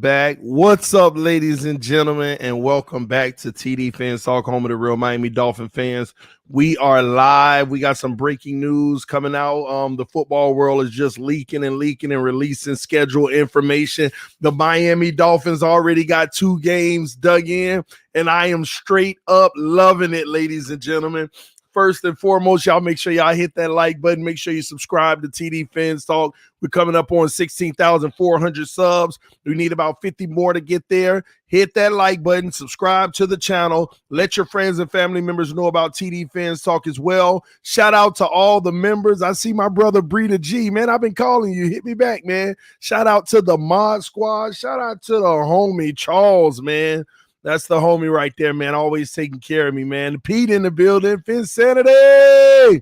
back. What's up, ladies and gentlemen, and welcome back to TDPHINSTALK, home of the real Miami Dolphin fans. We are live. We got some breaking news coming out. The football world is just leaking and releasing schedule information. The Miami Dolphins already got 2 games dug in, and I am straight up loving it, ladies and gentlemen. First and foremost, y'all make sure y'all hit that like button. Make sure you subscribe to TDPHINSTALK. We're coming up on 16,400 subs. We need about 50 more to get there. Hit that like button. Subscribe to the channel. Let your friends and family members know about TDPHINSTALK as well. Shout out to all the members. I see my brother Breeda G. Man, I've been calling you. Hit me back, man. Shout out to the Mod Squad. Shout out to the homie Charles, man. That's the homie right there, man. Always taking care of me, man. Pete in the building. Finsanity.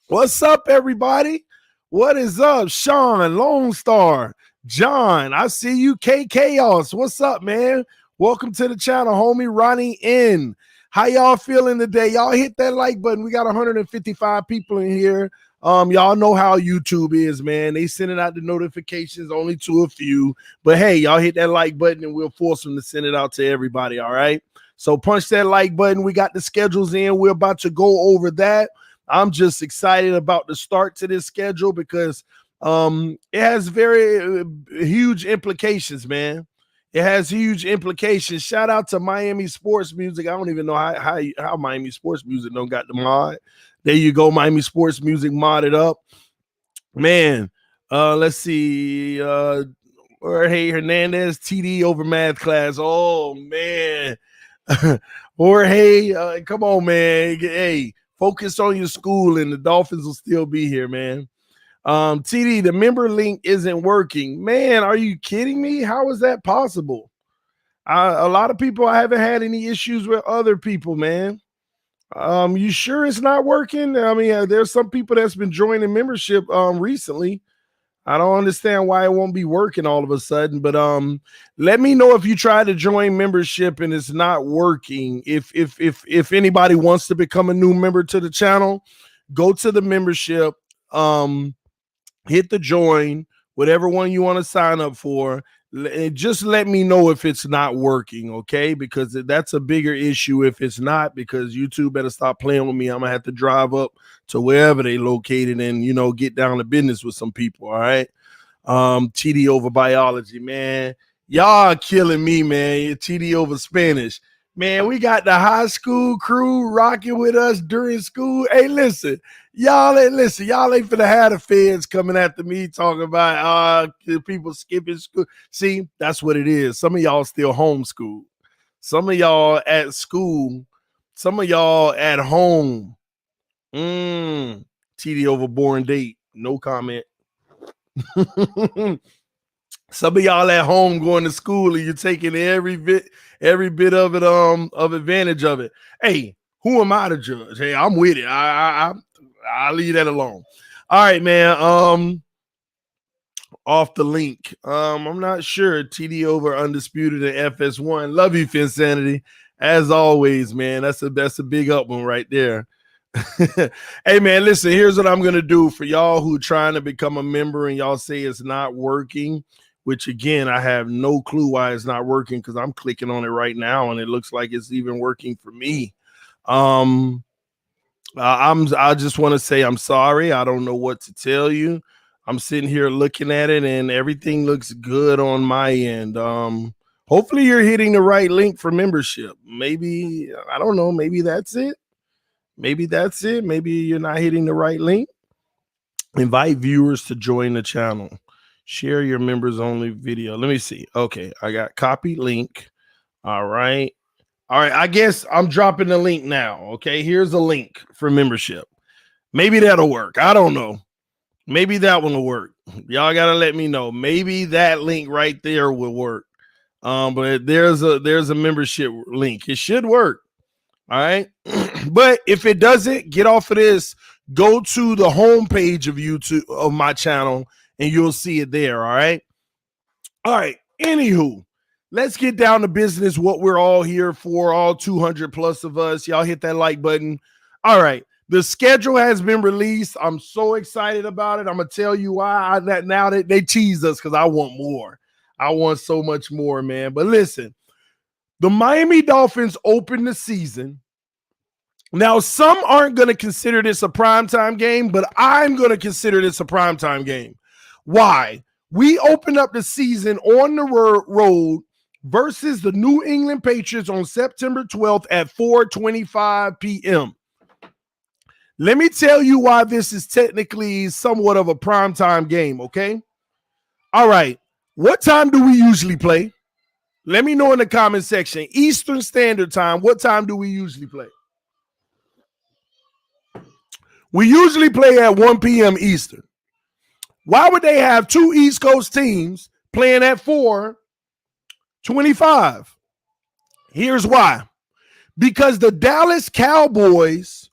What's up, everybody? What is up? Sean, Lone Star, John. I see you. K Chaos. What's up, man? Welcome to the channel, homie. Ronnie N. How y'all feeling today? Y'all hit that like button. We got 155 people in here. Y'all know how YouTube is, man. They sending out the notifications only to a few. But hey, y'all hit that like button and we'll force them to send it out to everybody, all right? So punch that like button. We got the schedules in. We're about to go over that. I'm just excited about the start to this schedule because it has very huge implications, man. It has huge implications. Shout out to Miami Sports Music. I don't even know how Miami Sports Music don't got the mod. There you go, Miami Sports Music modded up. Man, let's see. Jorge Hernandez, TD over math class. Oh, man. Jorge, come on, man. Hey, focus on your school and the Dolphins will still be here, man. TD, the member link isn't working. Man, are you kidding me? How is that possible? A lot of people, I haven't had any issues with other people, man. You sure it's not working? I mean, there's some people that's been joining membership recently. I don't understand why it won't be working all of a sudden, but let me know if you try to join membership and it's not working. If anybody wants to become a new member to the channel, go to the membership, hit the join, whatever one you want to sign up for. Just let me know if it's not working, okay? Because that's a bigger issue if it's not, because YouTube better stop playing with me. I'm gonna have to drive up to wherever they located and, you know, get down to business with some people, all right? TD over biology, man. Y'all killing me, man. TD over Spanish. Man, we got the high school crew rocking with us during school. Hey, listen, y'all ain't finna have the feds coming after me talking about people skipping school. See, that's what it is. Some of y'all still homeschooled. Some of y'all at school. Some of y'all at home. TD over born date. No comment. Some of y'all at home going to school and you're taking every bit of it of advantage of it. Hey, who am I to judge? Hey, I'm with it. I'll leave that alone. All right, man. Off the link. I'm not sure. TD over undisputed and FS1. Love you, Finsanity. As always, man. That's a big up one right there. Hey, man, listen, here's what I'm gonna do for y'all who trying to become a member and y'all say it's not working. Which again, I have no clue why it's not working because I'm clicking on it right now and it looks like it's even working for me. I just want to say I'm sorry. I don't know what to tell you. I'm sitting here looking at it and everything looks good on my end. Hopefully you're hitting the right link for membership. Maybe, I don't know, maybe that's it. Maybe that's it. Maybe you're not hitting the right link. Invite viewers to join the channel. Share your members only video. Let me see. Okay, I got copy link. All right. I guess I'm dropping the link now. Okay, here's a link for membership. Maybe that'll work. I don't know. Maybe that one will work. Y'all gotta let me know. Maybe that link right there will work. But there's a membership link. It should work. All right. But if it doesn't, get off of this. Go to the homepage of YouTube of my channel and you'll see it there. All right. All right. Anywho, let's get down to business. What we're all here for, all 200 plus of us. Y'all hit that like button. All right. The schedule has been released. I'm so excited about it. I'm going to tell you why. Now that they teased us because I want more. I want so much more, man. But listen, the Miami Dolphins open the season. Now, some aren't going to consider this a primetime game, but I'm going to consider this a primetime game. Why? We open up the season on the road versus the New England Patriots on September 12th at 4:25 p.m. Let me tell you why this is technically somewhat of a primetime game, okay? All right. What time do we usually play? Let me know in the comment section. Eastern Standard Time, what time do we usually play? We usually play at 1 p.m. Eastern. Why would they have two East Coast teams playing at 4:25? Here's why. Because the Dallas Cowboys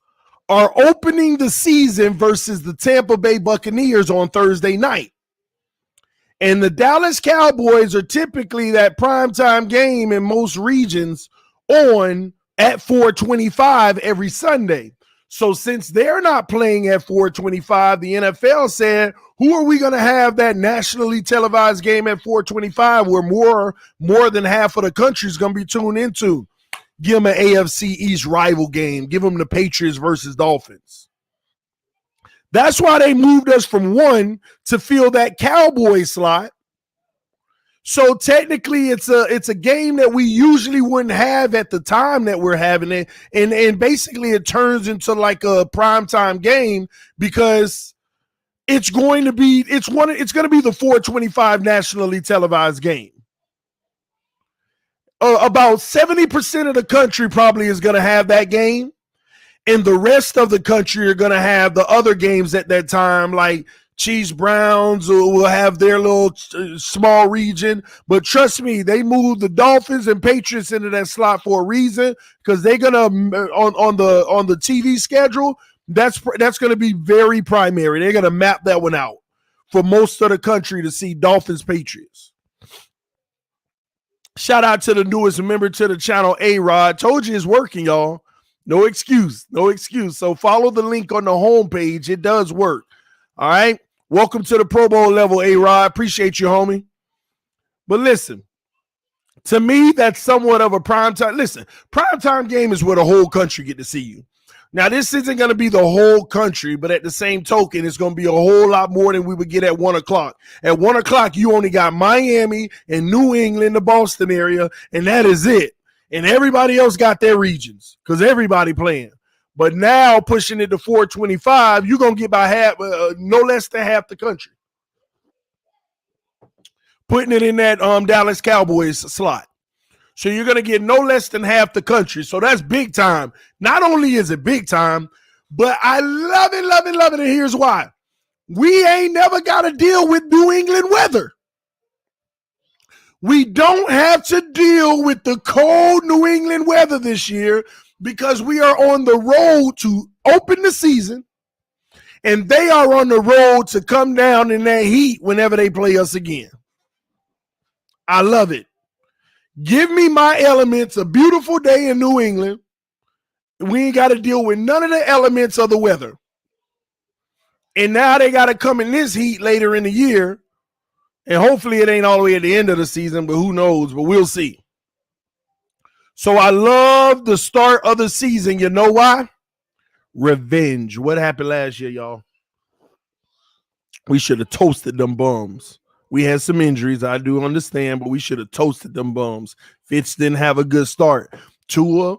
are opening the season versus the Tampa Bay Buccaneers on Thursday night. And the Dallas Cowboys are typically that primetime game in most regions on at 4:25 every Sunday. So since they're not playing at 4:25, the NFL said, who are we going to have that nationally televised game at 4:25 where more than half of the country is going to be tuned into? Give them an AFC East rival game. Give them the Patriots versus Dolphins. That's why they moved us from 1 to fill that Cowboy slot. So technically, it's a game that we usually wouldn't have at the time that we're having it, and basically it turns into like a primetime game because it's going to be the 4:25 nationally televised game. About 70% of the country probably is going to have that game, and the rest of the country are going to have the other games at that time, like Chiefs Browns will have their little small region. But trust me, they moved the Dolphins and Patriots into that slot for a reason, because they're going to on the TV schedule, that's going to be very primary. They're going to map that one out for most of the country to see Dolphins Patriots. Shout out to the newest member to the channel, A-Rod. Told you it's working, y'all. No excuse. No excuse. So follow the link on the homepage. It does work. All right. Welcome to the Pro Bowl level, A-Rod. Appreciate you, homie. But listen, to me, that's somewhat of a primetime. Listen, primetime game is where the whole country get to see you. Now, this isn't going to be the whole country, but at the same token, it's going to be a whole lot more than we would get at 1 o'clock. At 1 o'clock, you only got Miami and New England, the Boston area, and that is it. And everybody else got their regions because everybody playing. But now pushing it to 4:25, you're going to get by half, no less than half the country. Putting it in that Dallas Cowboys slot. So you're going to get no less than half the country. So that's big time. Not only is it big time, but I love it, love it, love it. And here's why. We ain't never got to deal with New England weather. We don't have to deal with the cold New England weather this year because we are on the road to open the season, and they are on the road to come down in that heat whenever they play us again. I love it. Give me my elements, a beautiful day in New England. We ain't got to deal with none of the elements of the weather. And now they got to come in this heat later in the year. And hopefully it ain't all the way at the end of the season, but who knows? But we'll see. So I love the start of the season. You know why? Revenge. What happened last year, y'all? We should have toasted them bums. We had some injuries, I do understand, but we should have toasted them bums. Fitz didn't have a good start. Tua,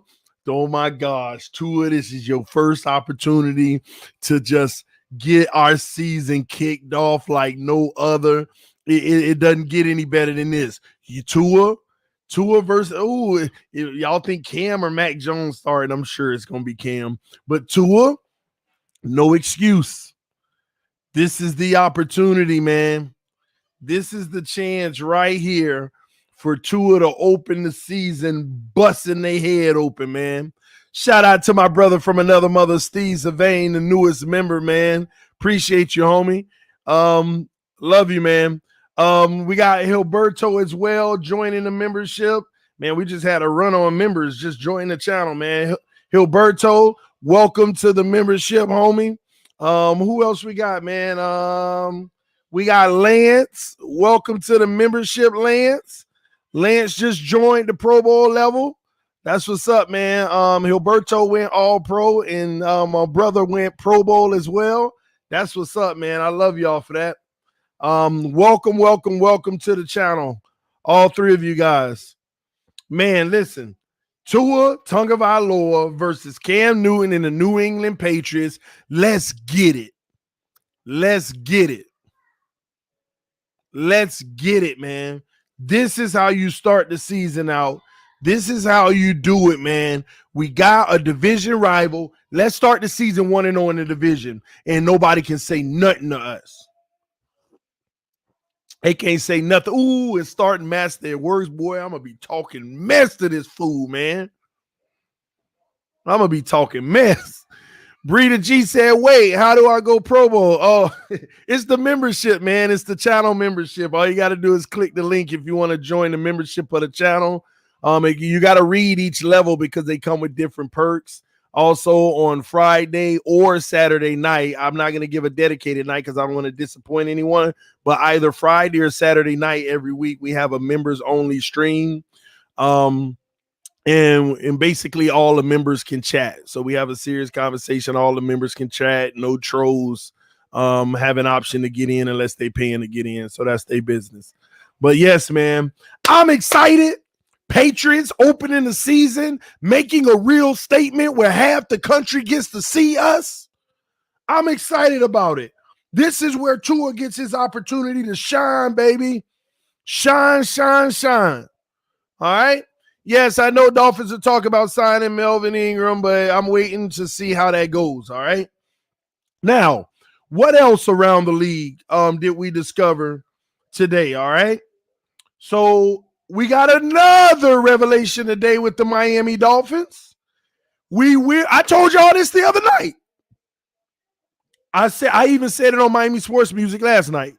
oh my gosh, Tua, this is your first opportunity to just get our season kicked off like no other. It doesn't get any better than this. Tua versus, y'all think Cam or Mac Jones started? I'm sure it's going to be Cam. But Tua, no excuse. This is the opportunity, man. This is the chance right here for Tua to open the season, busting their head open, man. Shout out to my brother from another mother, Steve Savain, the newest member, man. Appreciate you, homie. Love you, man. We got Hilberto as well joining the membership. Man, we just had a run on members. Just join the channel, man. Hilberto, welcome to the membership, homie. Who else we got, man? We got Lance. Welcome to the membership, Lance. Lance just joined the Pro Bowl level. That's what's up, man. Gilberto went all pro, and my brother went Pro Bowl as well. That's what's up, man. I love y'all for that. Welcome to the channel. All three of you guys. Man, listen. Tua Tagovailoa versus Cam Newton and the New England Patriots. Let's get it. Let's get it. Let's get it, man. This is how you start the season out. This is how you do it, man. We got a division rival. Let's start the season 1-0 in the division, and nobody can say nothing to us. They can't say nothing. Ooh, it's starting match their words, boy. I'm going to be talking mess to this fool, man. I'm going to be talking mess. Breeder G said, wait, how do I go Pro Bowl? Oh, it's the membership, man. It's the channel membership. All you got to do is click the link if you want to join the membership of the channel. You got to read each level because they come with different perks. Also on Friday or Saturday night, I'm not going to give a dedicated night because I don't want to disappoint anyone, but either Friday or Saturday night every week, we have a members only stream. And basically all the members can chat. So we have a serious conversation. All the members can chat. No trolls have an option to get in unless they paying to get in. So that's their business. But yes, man, I'm excited. Patriots opening the season, making a real statement where half the country gets to see us. I'm excited about it. This is where Tua gets his opportunity to shine, baby. Shine, shine, shine. All right? Yes, I know Dolphins are talking about signing Melvin Ingram, but I'm waiting to see how that goes, all right? Now, what else around the league did we discover today, all right? So we got another revelation today with the Miami Dolphins. I told y'all this the other night. I even said it on Miami Sports Music last night.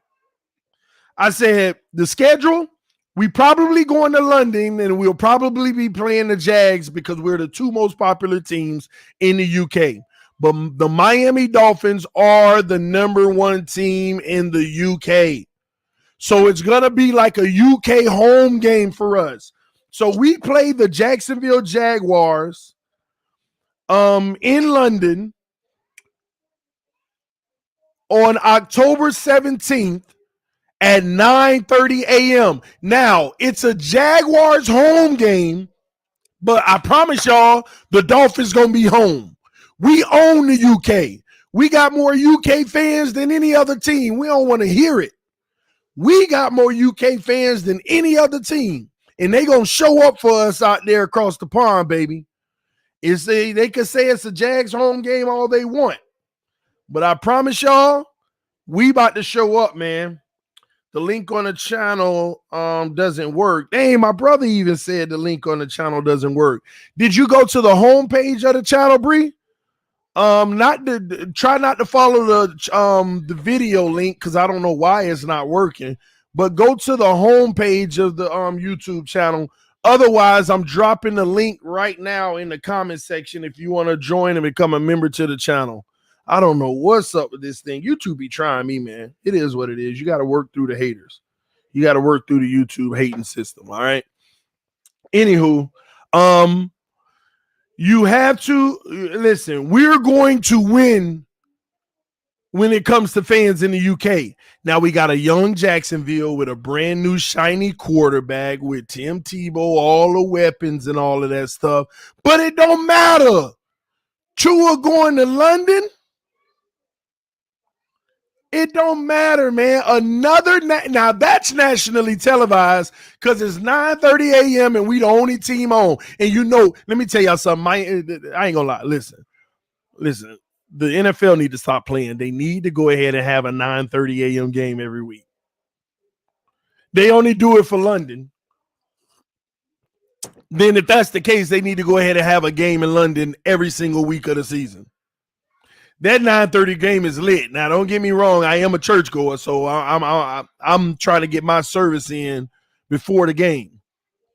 I said the schedule, we probably going to London and we'll probably be playing the Jags because we're the two most popular teams in the UK. But the Miami Dolphins are the number one team in the UK. So it's going to be like a UK home game for us. So we play the Jacksonville Jaguars in London on October 17th at 9:30 a.m. Now, it's a Jaguars home game, but I promise y'all, the Dolphins going to be home. We own the UK. We got more UK fans than any other team. We don't want to hear it. We got more UK fans than any other team, and they going to show up for us out there across the pond, baby. They could say it's a Jags home game all they want, but I promise y'all, we about to show up, man. The link on the channel doesn't work. Dang, my brother even said the link on the channel doesn't work. Did you go to the homepage of the channel, Bree? Try not to follow the video link because I don't know why it's not working. But go to the homepage of the YouTube channel. Otherwise, I'm dropping the link right now in the comment section if you want to join and become a member to the channel. I don't know what's up with this thing. YouTube be trying me, man. It is what it is. You got to work through the haters. You got to work through the YouTube hating system, all right? Anywho, you have to listen. We're going to win when it comes to fans in the UK. Now we got a young Jacksonville with a brand new shiny quarterback with Tim Tebow, all the weapons and all of that stuff. But it don't matter. Tua going to London. It don't matter, man. Now that's nationally televised because it's 9:30 a.m. and we the only team on. And you know, let me tell y'all something. I ain't gonna lie. Listen. The NFL need to stop playing. They need to go ahead and have a 9:30 a.m. game every week. They only do it for London. Then if that's the case, they need to go ahead and have a game in London every single week of the season. That 9:30 game is lit. Now, don't get me wrong. I am a churchgoer, so I'm trying to get my service in before the game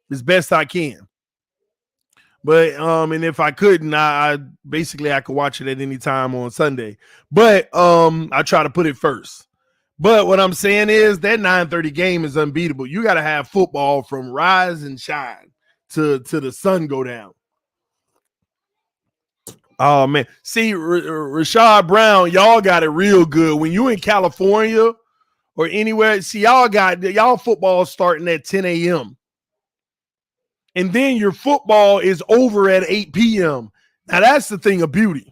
as best I can. But and if I couldn't, I basically I could watch it at any time on Sunday. But I try to put it first. But what I'm saying is that 9:30 game is unbeatable. You got to have football from rise and shine to the sun go down. Oh man, see Rashad Brown, y'all got it real good. When you in California or anywhere, see y'all football starting at 10 a.m. and then your football is over at 8 p.m. Now that's the thing of beauty.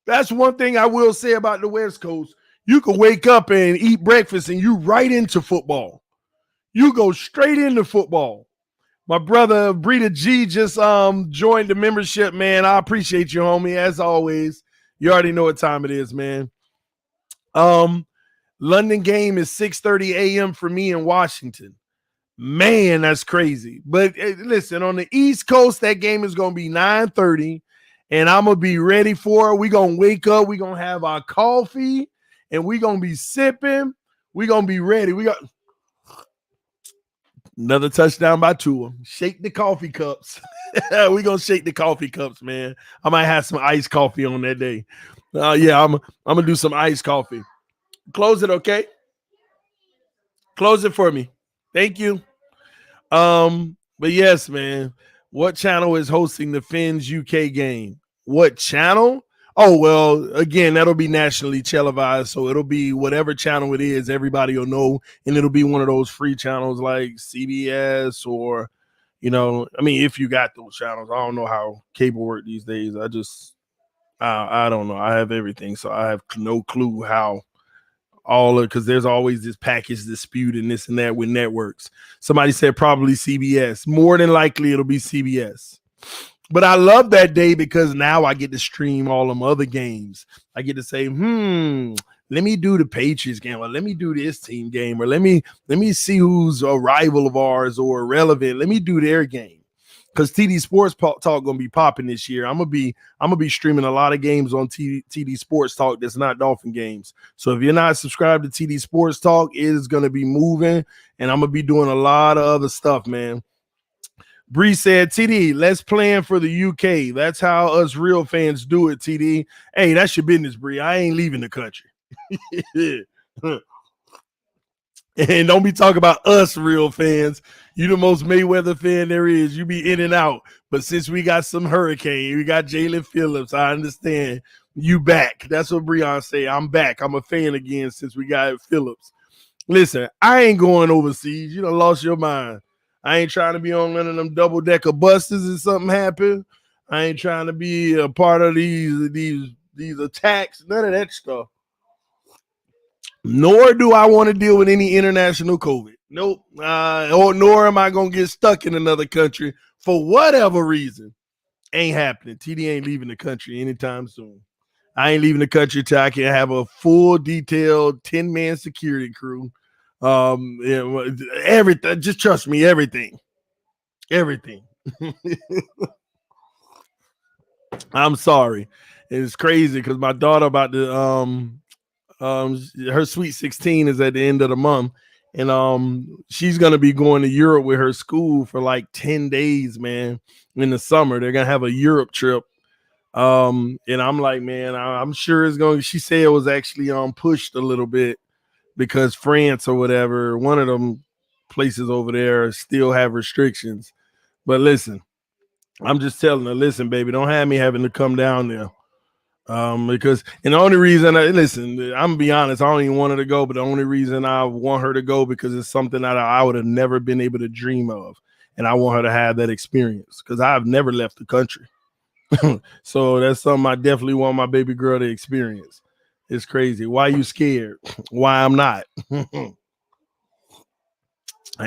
That's one thing I will say about the West Coast. You can wake up and eat breakfast and you right into football. You go straight into football. My brother Breeda G just joined the membership, man. I appreciate you, homie, as always. You already know what time it is, man. London game is 6:30 a.m. for me in Washington. Man, that's crazy. But listen, on the East Coast, that game is going to be 9:30, and I'm going to be ready for it. We're going to wake up. We're going to have our coffee, and we're going to be sipping. We're going to be ready. We got another touchdown by Tua. Shake the coffee cups. We're going to shake the coffee cups, man. I might have some iced coffee on that day. Yeah, I'm going to do some iced coffee. Close it, okay? Close it for me. Thank you. But yes, man. What channel is hosting the Fins UK game? What channel? Oh, well, again, that'll be nationally televised. So it'll be whatever channel it is, everybody will know. And it'll be one of those free channels like CBS or, I mean, if you got those channels. I don't know how cable work these days. I don't know. I have everything. So I have no clue how because there's always this package dispute and this and that with networks. Somebody said probably CBS. More than likely it'll be CBS. But I love that day because now I get to stream all them other games. I get to say, let me do the Patriots game, or let me do this team game, or let me see who's a rival of ours or relevant. Let me do their game. Because TD Sports Talk gonna be popping this year. I'm gonna be streaming a lot of games on TD Sports Talk that's not Dolphin games. So if you're not subscribed to TD Sports Talk, it is gonna be moving, and I'm gonna be doing a lot of other stuff, man. Bree said, TD, let's plan for the UK. That's how us real fans do it, TD. Hey, that's your business, Bree. I ain't leaving the country. And don't be talking about us real fans. You the most Mayweather fan there is. You be in and out. But since we got some hurricane, we got Jalen Phillips, I understand. You back. That's what Breon say. I'm back. I'm a fan again since we got Phillips. Listen, I ain't going overseas. You done lost your mind. I ain't trying to be on one of them double-decker buses if something happen. I ain't trying to be a part of these attacks. None of that stuff. Nor do I want to deal with any international COVID. Nope. Nor am I going to get stuck in another country for whatever reason. Ain't happening. TD ain't leaving the country anytime soon. I ain't leaving the country till I can have a full detailed 10-man security crew. Everything. Just trust me. Everything. I'm sorry. It's crazy because my daughter about to her sweet 16 is at the end of the month, and she's gonna be going to Europe with her school for like 10 days, man. In the summer they're gonna have a Europe trip, and I'm like, man, I'm sure it's going. She said it was actually pushed a little bit because France or whatever, one of them places over there still have restrictions. But listen, I'm just telling her, listen, baby, don't have me having to come down there. Because and the only reason I'm gonna be honest, I don't even want her to go, but the only reason I want her to go because it's something that I would have never been able to dream of, and I want her to have that experience because I've never left the country. So that's something I definitely want my baby girl to experience. It's crazy. Why you scared? Why I'm not? I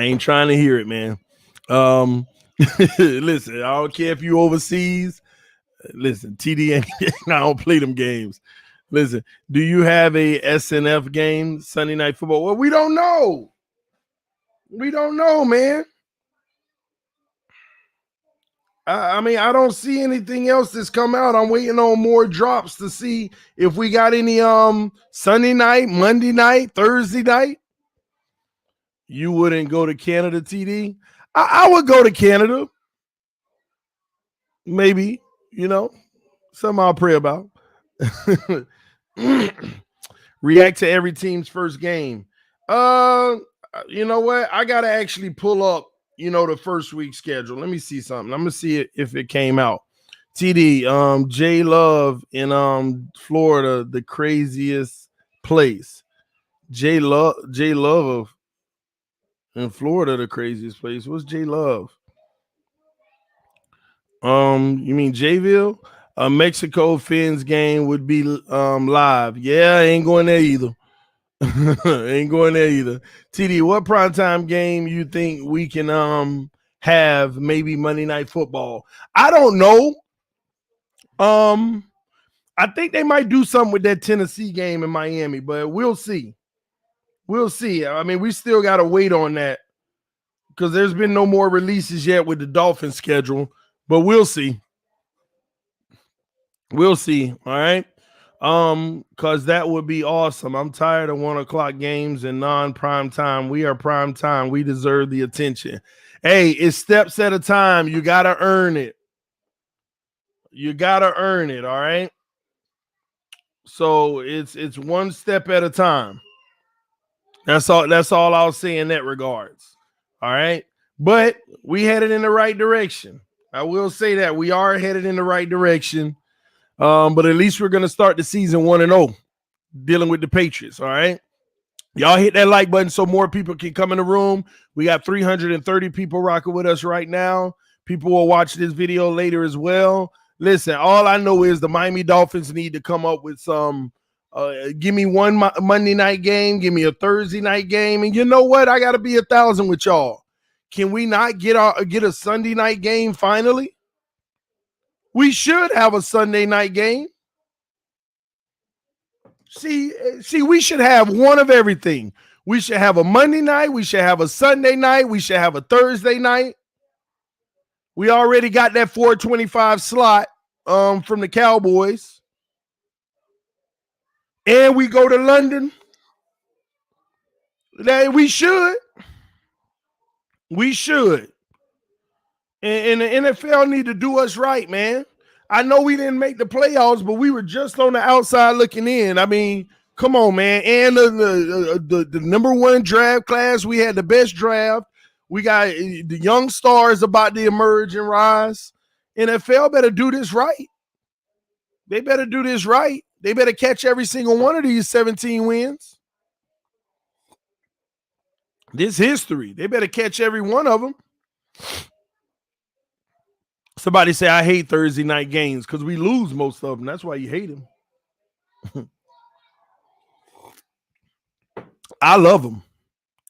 ain't trying to hear it, man. Listen, I don't care if you overseas. Listen, TD, I don't play them games. Listen, do you have a SNF game, Sunday Night Football? Well, we don't know. We don't know, man. I mean, I don't see anything else that's come out. I'm waiting on more drops to see if we got any Sunday night, Monday night, Thursday night. You wouldn't go to Canada, TD? I would go to Canada. Maybe, something I'll pray about. React to every team's first game. Uh, you know what? I gotta actually pull up, the first week schedule. Let me see something. I'm gonna see it if it came out. TD, J Love in Florida, the craziest place. J Love in Florida, the craziest place. What's J Love? You mean Jayville? A Mexico Fins game would be live. Yeah, I ain't going there either. Ain't going there either. TD, what primetime game you think we can have maybe Monday Night Football? I don't know. I think they might do something with that Tennessee game in Miami, but we'll see. We'll see. I mean, we still got to wait on that because there's been no more releases yet with the Dolphins schedule, but we'll see. We'll see. All right. Because that would be awesome. I'm tired of 1:00 games and non-prime time. We are prime time. We deserve the attention. Hey, it's steps at a time. You gotta earn it. You gotta earn it. All right. So it's one step at a time. That's all I'll say in that regards. All right. But we headed in the right direction. I will say that we are headed in the right direction. But at least we're gonna start the season 1-0, dealing with the Patriots. All right. Y'all hit that like button so more people can come in the room. We got 330 people rocking with us right now. People will watch this video later as well. Listen, all I know is the Miami Dolphins need to come up with some. Give me one Monday night game. Give me a Thursday night game. And you know what? I got to be 1,000 with y'all. Can we not get a Sunday night game finally? We should have a Sunday night game. See, we should have one of everything. We should have a Monday night. We should have a Sunday night. We should have a Thursday night. We already got that 425 slot from the Cowboys. And we go to London. We should. We should. And the NFL need to do us right, man. I know we didn't make the playoffs, but we were just on the outside looking in. I mean, come on, man. And the number one draft class, we had the best draft. We got the young stars about to emerge and rise. NFL better do this right. They better do this right. They better catch every single one of these 17 wins. This history. They better catch every one of them. Somebody say, I hate Thursday night games because we lose most of them. That's why you hate them. I love them.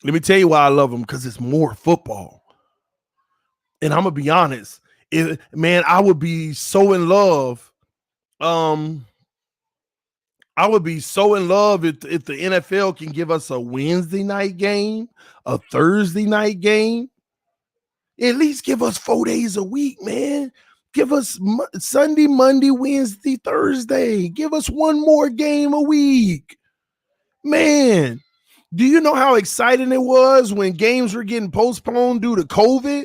Let me tell you why I love them, because it's more football. And I'm going to be honest. Man, I would be so in love. I would be so in love if the NFL can give us a Wednesday night game, a Thursday night game. At least give us 4 days a week, man. Give us Sunday, Monday, Wednesday, Thursday. Give us one more game a week. Man, do you know how exciting it was when games were getting postponed due to COVID?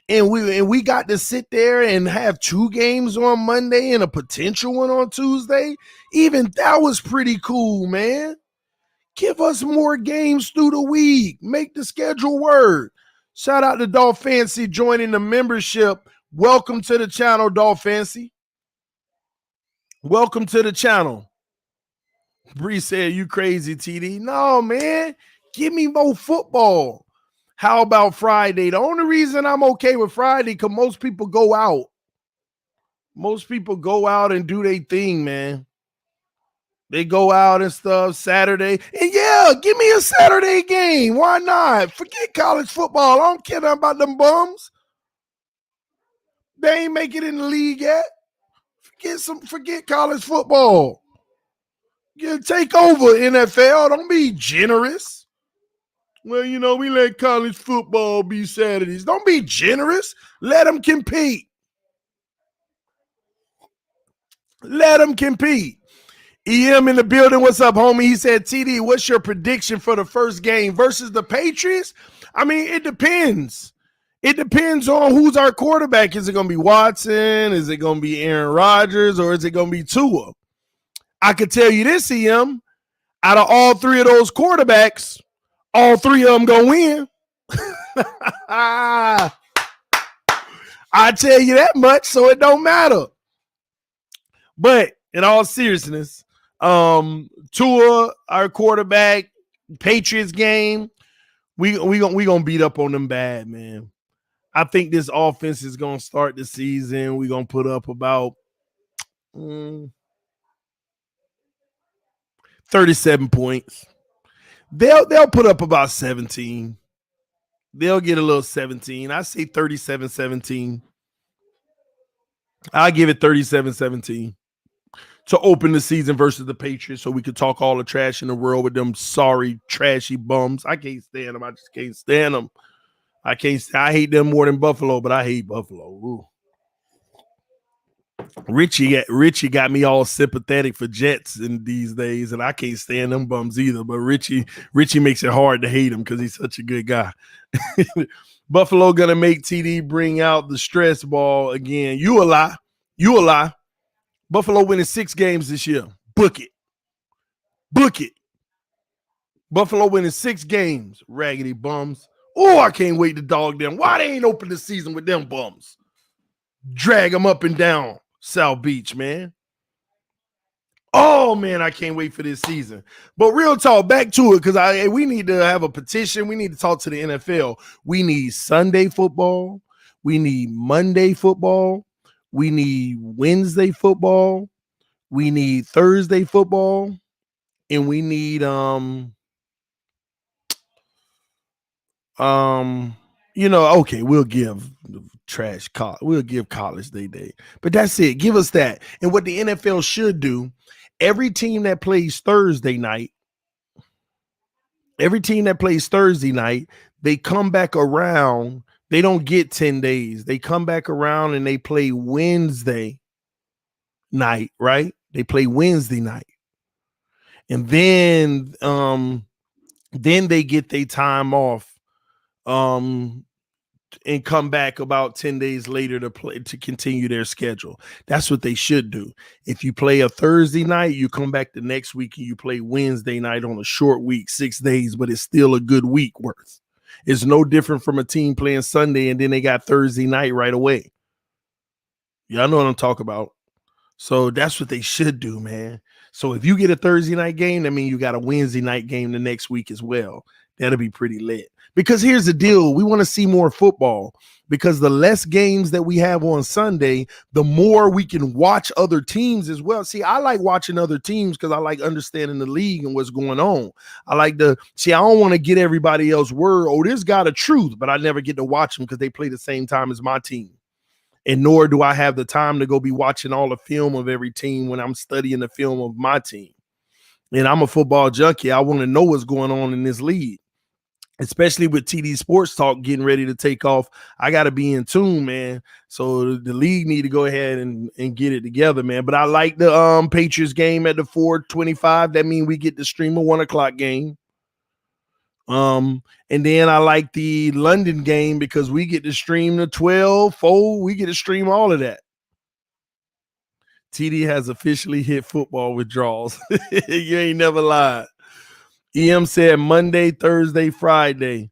And we got to sit there and have 2 games on Monday and a potential one on Tuesday. Even that was pretty cool, man. Give us more games through the week. Make the schedule work. Shout out to Dolph Fancy joining the membership. Welcome to the channel, Dolph Fancy. Welcome to the channel. Bree said, you crazy, TD. No, man. Give me more football. How about Friday? The only reason I'm okay with Friday because most people go out. Most people go out and do their thing, man. They go out and stuff Saturday. And yeah, give me a Saturday game. Why not? Forget college football. I don't care about them bums. They ain't make it in the league yet. Forget college football. Yeah, take over, NFL. Don't be generous. Well, we let college football be Saturdays. Don't be generous. Let them compete. Let them compete. EM in the building. What's up, homie? He said, TD, what's your prediction for the first game versus the Patriots? I mean, it depends. It depends on who's our quarterback. Is it going to be Watson? Is it going to be Aaron Rodgers? Or is it going to be Tua? I could tell you this, EM. Out of all three of those quarterbacks, all three of them gonna win. I tell you that much, so it don't matter. But in all seriousness, Tua, our quarterback, Patriots game, we gonna beat up on them bad, man. I think this offense is gonna start the season. We're gonna put up about 37 points. They'll put up about 17. They'll get a little 17. I say 37-17. I'll give it 37-17 to open the season versus the Patriots so we could talk all the trash in the world with them sorry, trashy bums. I can't stand them. I just can't stand them. I hate them more than Buffalo, but I hate Buffalo. Ooh. Richie got me all sympathetic for Jets in these days, and I can't stand them bums either. But Richie makes it hard to hate him because he's such a good guy. Buffalo gonna make TD bring out the stress ball again. You a lie. Buffalo winning 6 games this year. Book it. Buffalo winning 6 games. Raggedy bums. Oh, I can't wait to dog them. Why they ain't open the season with them bums? Drag them up and down South Beach, man. Oh, man, I can't wait for this season. But real talk, back to it, because we need to have a petition. We need to talk to the NFL. We need Sunday football. We need Monday football. We need Wednesday football. We need Thursday football. And we need okay, we'll give trash college. We'll give college day. But that's it. Give us that. And what the NFL should do, every team that plays Thursday night, they come back around. They don't get 10 days. They come back around and they play Wednesday night, right? They play Wednesday night. And then they get their time off and come back about 10 days later to continue their schedule. That's what they should do. If you play a Thursday night, you come back the next week and you play Wednesday night on a short week, 6 days, but it's still a good week worth. It's no different from a team playing Sunday and then they got Thursday night right away. Y'all know what I'm talking about. So that's what they should do, man. So if you get a Thursday night game, that means you got a Wednesday night game the next week as well. That'll be pretty lit. Because here's the deal. We want to see more football because the less games that we have on Sunday, the more we can watch other teams as well. See, I like watching other teams because I like understanding the league and what's going on. I don't want to get everybody else word, oh, this got a truth, but I never get to watch them because they play the same time as my team. And nor do I have the time to go be watching all the film of every team when I'm studying the film of my team. And I'm a football junkie. I want to know what's going on in this league. Especially with TD Sports Talk getting ready to take off, I got to be in tune, man. So the league need to go ahead and get it together, man. But I like the Patriots game at the 4:25. That means we get to stream a 1:00 game. And then I like the London game because we get to stream the 12-4. We get to stream all of that. TD has officially hit football withdrawals. You ain't never lied. EM said Monday, Thursday, Friday.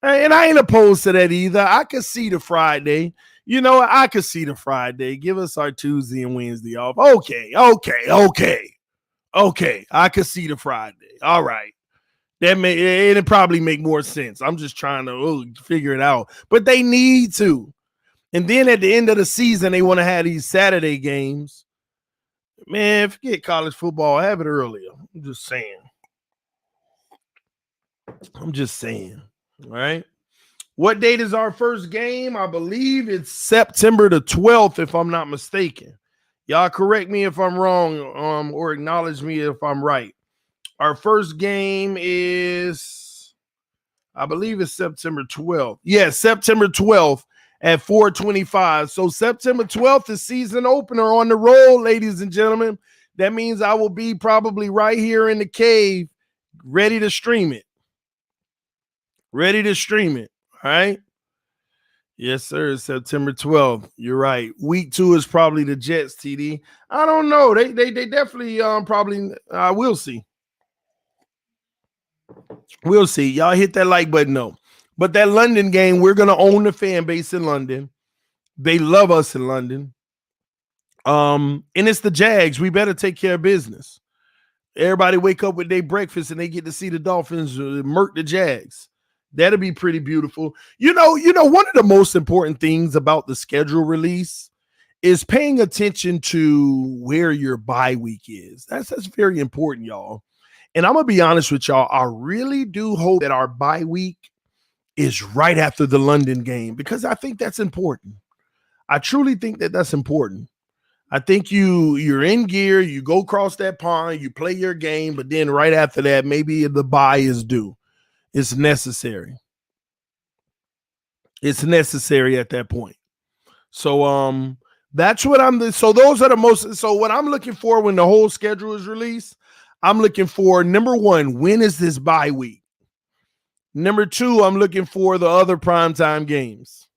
And I ain't opposed to that either. I could see the Friday. You know, I could see the Friday. Give us our Tuesday and Wednesday off. Okay. I could see the Friday. All right. It'd probably make more sense. I'm just trying to figure it out. But they need to. And then at the end of the season, they want to have these Saturday games. Man, forget college football. Have it earlier. I'm just saying. All right. What date is our first game? I believe it's September the 12th, if I'm not mistaken. Y'all correct me if I'm wrong, or acknowledge me if I'm right. Our first game is, I believe it's September 12th. Yeah, September 12th at 4:25. So September 12th is season opener on the road, ladies and gentlemen. That means I will be probably right here in the cave, ready to stream it. All right. Yes, sir. September 12th. You're right. Week 2 is probably the Jets, TD. I don't know. They definitely probably we'll see. We'll see. Y'all hit that like button, no. But that London game, we're gonna own the fan base in London. They love us in London. And it's the Jags. We better take care of business. Everybody wake up with their breakfast and they get to see the Dolphins murk the Jags. That'll be pretty beautiful. One of the most important things about the schedule release is paying attention to where your bye week is. That's very important, y'all. And I'm gonna be honest with y'all. I really do hope that our bye week is right after the London game because I think that's important. I truly think that that's important. I think you're in gear, you go across that pond, you play your game, but then right after that, maybe the bye is due. It's necessary. It's necessary at that point. So that's what so those are the most so what I'm looking for when the whole schedule is released, I'm looking for number 1, when is this bye week? Number 2, I'm looking for the other primetime games.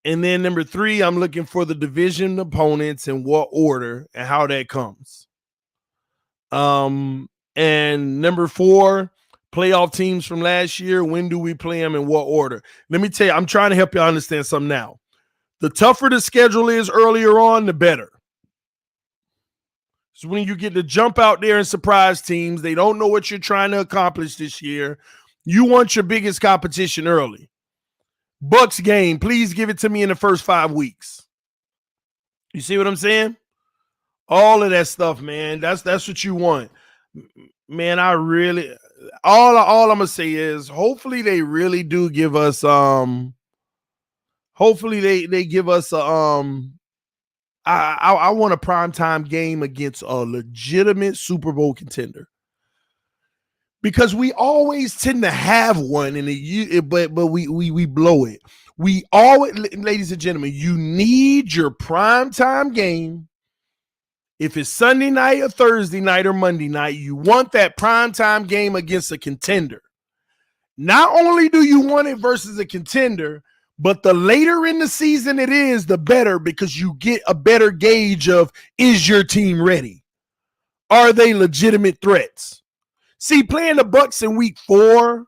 And then number 3, I'm looking for the division opponents and what order and how that comes. And number 4, playoff teams from last year. When do we play them in what order? Let me tell you, I'm trying to help you understand something now. The tougher the schedule is earlier on, the better. So when you get to jump out there and surprise teams, they don't know what you're trying to accomplish this year. You want your biggest competition early. Bucks game, please give it to me in the first 5 weeks. You see what I'm saying? All of that stuff, man. That's what you want. Man, I really all I'm gonna say is hopefully they really do give us hopefully they give us a I want a primetime game against a legitimate Super Bowl contender. Because we always tend to have one in the but we blow it. We always, ladies and gentlemen, you need your primetime game. If it's Sunday night or Thursday night or Monday night, you want that primetime game against a contender. Not only do you want it versus a contender, but the later in the season it is, the better, because you get a better gauge of, is your team ready? Are they legitimate threats? See, playing the Bucks in week 4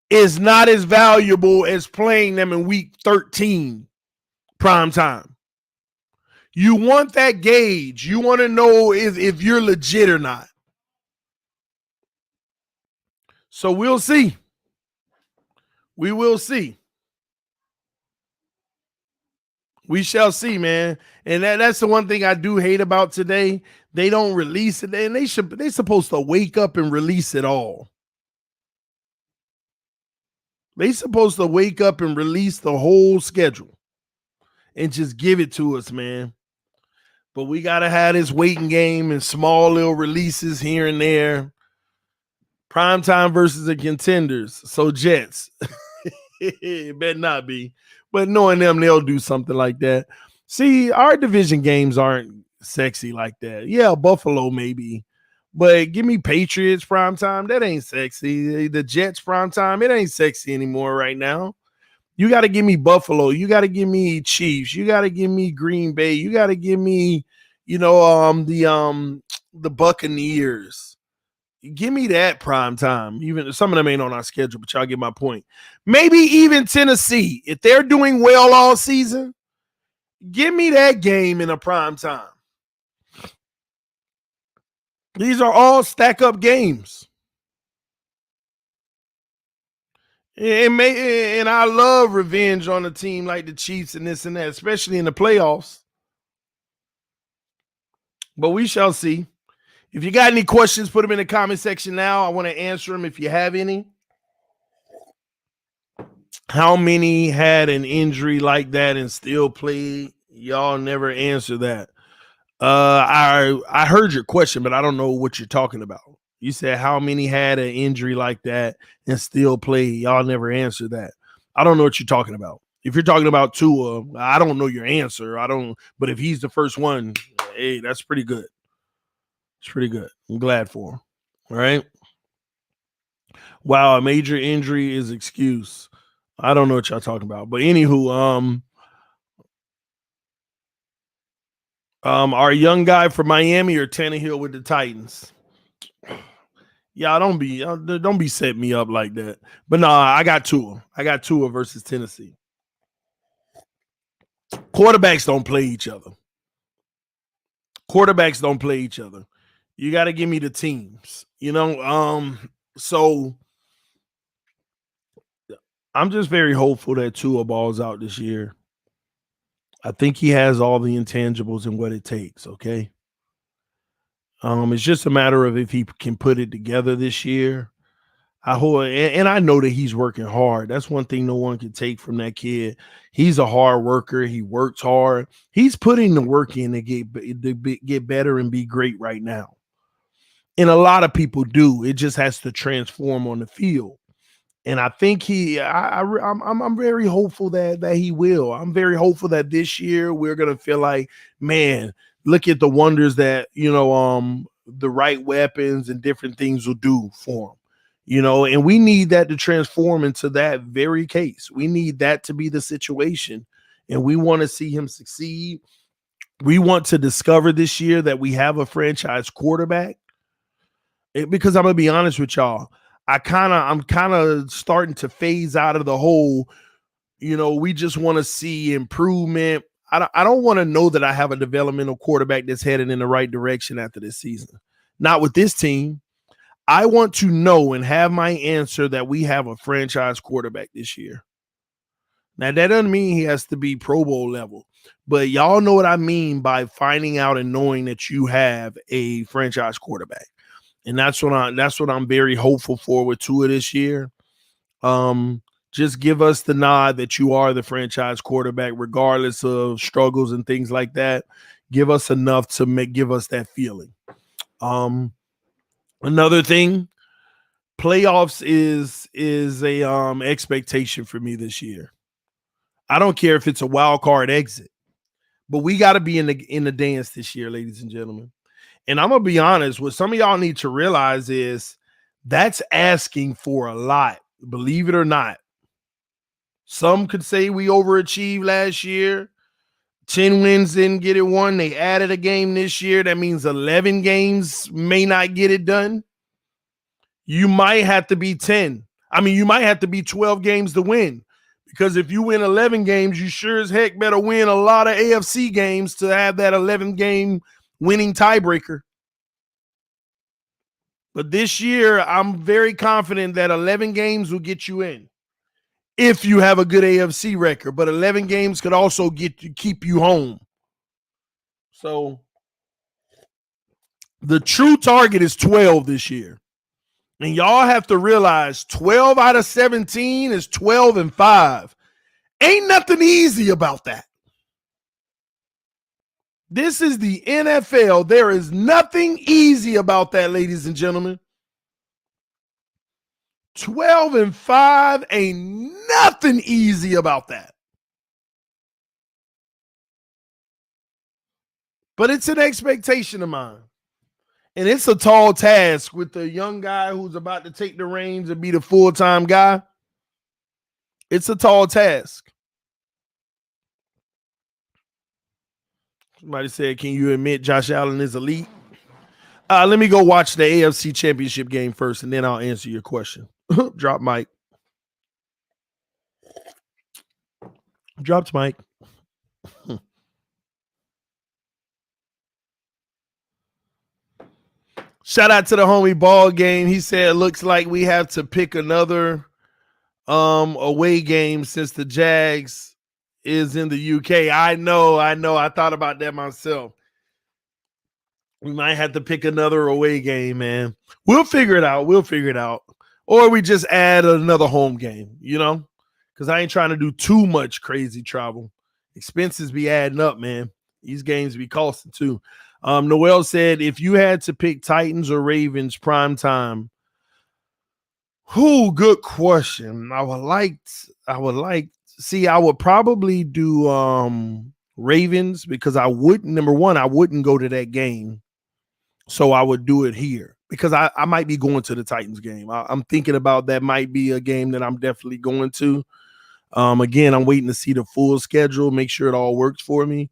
is not as valuable as playing them in week 13 prime time. You want that gauge. You want to know if you're legit or not. So we'll see. We will see. We shall see, man. And that's the one thing I do hate about today. They don't release it, and they're supposed to wake up and release it all. They're supposed to wake up and release the whole schedule and just give it to us, man. But we got to have this waiting game and small little releases here and there. Primetime versus the contenders. So Jets. It better not be. But knowing them, they'll do something like that. See, our division games aren't sexy like that. Yeah, Buffalo maybe. But give me Patriots primetime. That ain't sexy. The Jets primetime, it ain't sexy anymore right now. You got to give me Buffalo. You got to give me Chiefs. You got to give me Green Bay. You got to give me, the Buccaneers. Give me that prime time. Even some of them ain't on our schedule, but y'all get my point. Maybe even Tennessee. If they're doing well all season, give me that game in a prime time. These are all stack up games. And I love revenge on a team like the Chiefs and this and that, especially in the playoffs. But we shall see. If you got any questions, put them in the comment section now. I want to answer them if you have any. How many had an injury like that and still played? Y'all never answer that. I heard your question, but I don't know what you're talking about. You said how many had an injury like that and still play? Y'all never answer that. I don't know what you're talking about. If you're talking about Tua, I don't know your answer. But if he's the first one, hey, that's pretty good. It's pretty good. I'm glad for him. All right. Wow, a major injury is excuse. I don't know what y'all talking about. But anywho, our young guy from Miami or Tannehill with the Titans? Y'all don't be setting me up like that. But no, I got Tua. I got Tua versus Tennessee. Quarterbacks don't play each other. Quarterbacks don't play each other. You got to give me the teams. So I'm just very hopeful that Tua balls out this year. I think he has all the intangibles and what it takes, okay? It's just a matter of if he can put it together this year. And I know that he's working hard. That's one thing no one can take from that kid. He's a hard worker. He works hard. He's putting the work in to get better and be great right now. And a lot of people do. It just has to transform on the field. And I think I'm very hopeful that he will. I'm very hopeful that this year we're gonna feel like, man, look at the wonders that the right weapons and different things will do for him. And we need that to transform into that very case. We need that to be the situation, and we want to see him succeed. We want to discover this year that we have a franchise quarterback. Because I'm gonna be honest with y'all, I'm kind of starting to phase out of the whole, we just want to see improvement. I don't want to know that I have a developmental quarterback that's headed in the right direction after this season. Not with this team. I want to know and have my answer that we have a franchise quarterback this year. Now, that doesn't mean he has to be Pro Bowl level, but y'all know what I mean by finding out and knowing that you have a franchise quarterback. And that's what I'm very hopeful for with Tua this year. Just give us the nod that you are the franchise quarterback, regardless of struggles and things like that. Give us enough to give us that feeling. Another thing, playoffs is a expectation for me this year. I don't care if it's a wild card exit, but we got to be in the dance this year, ladies and gentlemen. And I'm going to be honest, what some of y'all need to realize is that's asking for a lot, believe it or not. Some could say we overachieved last year. 10 wins didn't get it won. They added a game this year. That means 11 games may not get it done. You might have to be 10. You might have to be 12 games to win. Because if you win 11 games, you sure as heck better win a lot of AFC games to have that 11-game winning tiebreaker. But this year, I'm very confident that 11 games will get you in if you have a good AFC record. But 11 games could also keep you home. So the true target is 12 this year. And y'all have to realize 12 out of 17 is 12-5. Ain't nothing easy about that. This is the NFL. There is nothing easy about that, ladies and gentlemen. 12-5 ain't nothing easy about that. But it's an expectation of mine. And it's a tall task with the young guy who's about to take the reins and be the full-time guy. It's a tall task. Somebody said, can you admit Josh Allen is elite? Let me go watch the AFC Championship game first, and then I'll answer your question. Drop mic. Dropped mic. Shout out to the homie Ball Game. He said, looks like we have to pick another away game since the Jags is in the UK. I know. I thought about that myself. We might have to pick another away game, man. We'll figure it out. Or we just add another home game, because I ain't trying to do too much crazy travel. Expenses be adding up, man. These games be costing too. Noel said, if you had to pick Titans or Ravens prime time, good question. I would probably do Ravens because I wouldn't go to that game. So I would do it here because I might be going to the Titans game. I'm thinking about that might be a game that I'm definitely going to. Again, I'm waiting to see the full schedule, make sure it all works for me.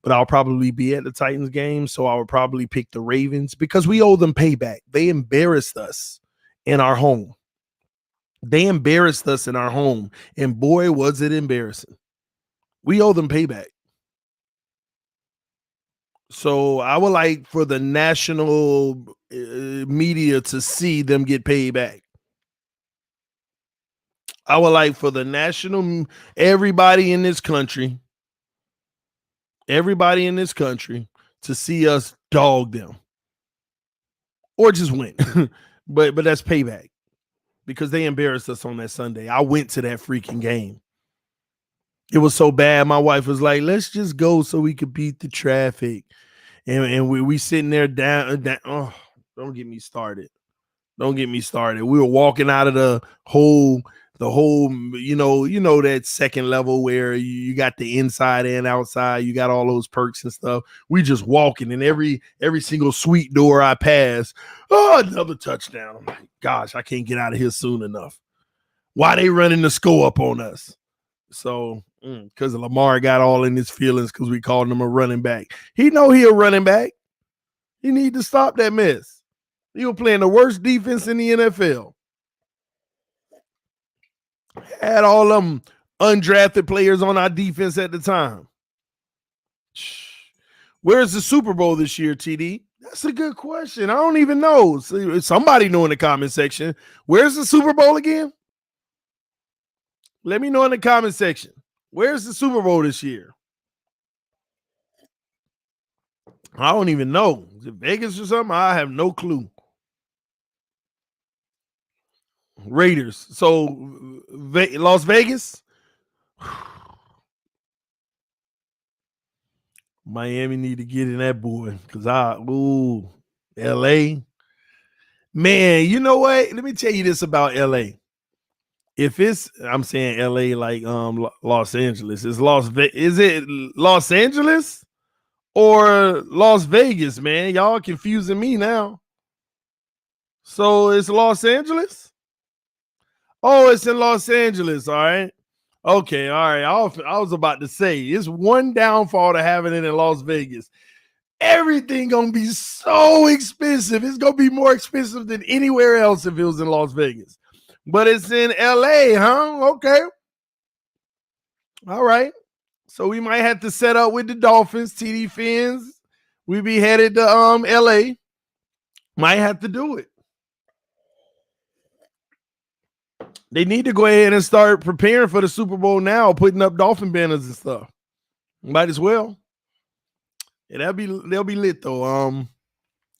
But I'll probably be at the Titans game, so I would probably pick the Ravens because we owe them payback. They embarrassed us in our home. They embarrassed us in our home, and boy, was it embarrassing. We owe them payback. So I would like for the national media to see them get paid back. I would like for the national, everybody in this country to see us dog them or just win. but that's payback because they embarrassed us on that Sunday. I went to that freaking game. It was so bad. My wife was like, let's just go so we could beat the traffic. And we sitting there down. Oh, don't get me started. Don't get me started. We were walking out of the whole, you know, that second level where you got the inside and outside, you got all those perks and stuff. We just walking, and every single suite door I pass, another touchdown. I'm like, gosh, I can't get out of here soon enough. Why they running the score up on us? So, because Lamar got all in his feelings because we called him a running back. He know he a running back. He need to stop that mess. He was playing the worst defense in the NFL. Had all them undrafted players on our defense at the time. Where's the Super Bowl this year, TD? That's a good question. I don't even know. Somebody know in the comment section. Where's the Super Bowl again? Let me know in the comment section. Where's the Super Bowl this year? I don't even know. Is it Vegas or something? I have no clue. Raiders. So Las Vegas. Miami need to get in that boy because LA. Man, you know what? Let me tell you this about LA. If it's, I'm saying LA like Los Angeles. Is it Los Angeles or Las Vegas, man? Y'all confusing me now. So it's Los Angeles? Oh, it's in Los Angeles, all right. Okay, all right. I was about to say it's one downfall to having it in Las Vegas. Everything gonna be so expensive. It's gonna be more expensive than anywhere else if it was in Las Vegas. But it's in LA, huh? Okay. All right. So we might have to set up with the Dolphins, TD Fins. We be headed to LA. Might have to do it. They need to go ahead and start preparing for the Super Bowl now, putting up Dolphin banners and stuff. Might as well. Yeah, they'll be lit though.